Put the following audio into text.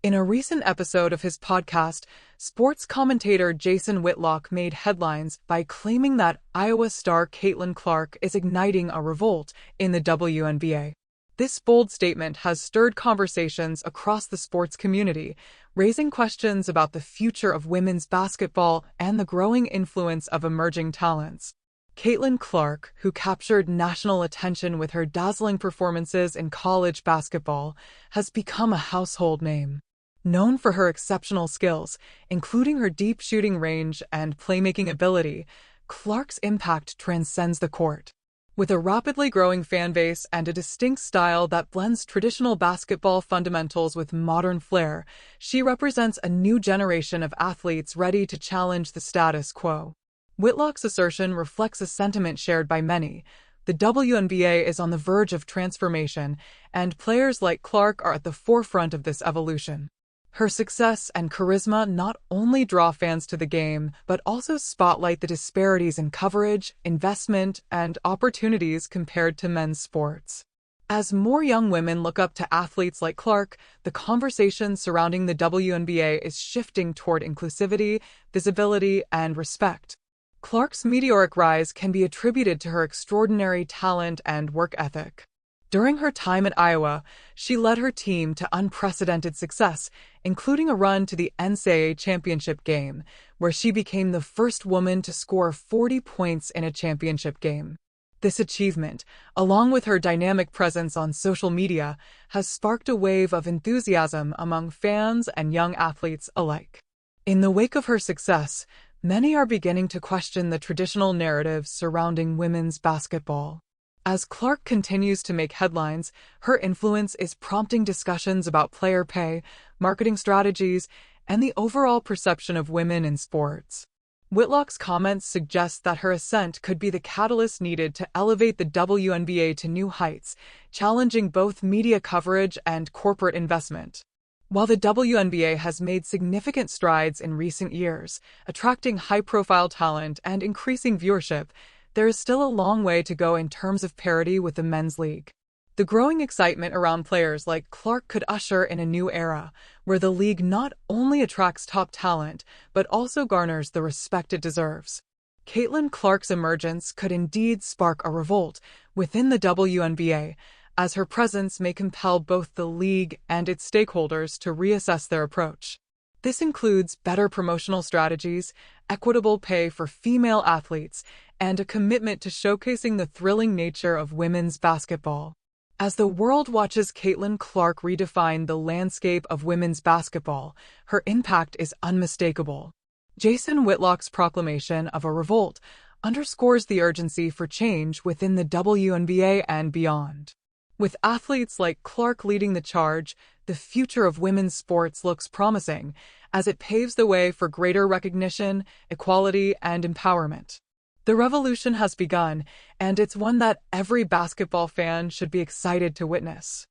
In a recent episode of his podcast, sports commentator Jason Whitlock made headlines by claiming that Iowa star Caitlin Clark is igniting a revolt in the WNBA. This bold statement has stirred conversations across the sports community, raising questions about the future of women's basketball and the growing influence of emerging talents. Caitlin Clark, who captured national attention with her dazzling performances in college basketball, has become a household name. Known for her exceptional skills, including her deep shooting range and playmaking ability, Clark's impact transcends the court. With a rapidly growing fan base and a distinct style that blends traditional basketball fundamentals with modern flair, she represents a new generation of athletes ready to challenge the status quo. Whitlock's assertion reflects a sentiment shared by many. The WNBA is on the verge of transformation, and players like Clark are at the forefront of this evolution. Her success and charisma not only draw fans to the game, but also spotlight the disparities in coverage, investment, and opportunities compared to men's sports. As more young women look up to athletes like Clark, the conversation surrounding the WNBA is shifting toward inclusivity, visibility, and respect. Clark's meteoric rise can be attributed to her extraordinary talent and work ethic. During her time at Iowa, she led her team to unprecedented success, including a run to the NCAA championship game, where she became the first woman to score 40 points in a championship game. This achievement, along with her dynamic presence on social media, has sparked a wave of enthusiasm among fans and young athletes alike. In the wake of her success, many are beginning to question the traditional narratives surrounding women's basketball. As Clark continues to make headlines, her influence is prompting discussions about player pay, marketing strategies, and the overall perception of women in sports. Whitlock's comments suggest that her ascent could be the catalyst needed to elevate the WNBA to new heights, challenging both media coverage and corporate investment. While the WNBA has made significant strides in recent years, attracting high-profile talent and increasing viewership, there is still a long way to go in terms of parity with the men's league. The growing excitement around players like Clark could usher in a new era, where the league not only attracts top talent, but also garners the respect it deserves. Caitlin Clark's emergence could indeed spark a revolt within the WNBA, as her presence may compel both the league and its stakeholders to reassess their approach. This includes better promotional strategies, equitable pay for female athletes, and a commitment to showcasing the thrilling nature of women's basketball. As the world watches Caitlin Clark redefine the landscape of women's basketball, her impact is unmistakable. Jason Whitlock's proclamation of a revolt underscores the urgency for change within the WNBA and beyond. With athletes like Clark leading the charge, the future of women's sports looks promising, as it paves the way for greater recognition, equality, and empowerment. The revolution has begun, and it's one that every basketball fan should be excited to witness.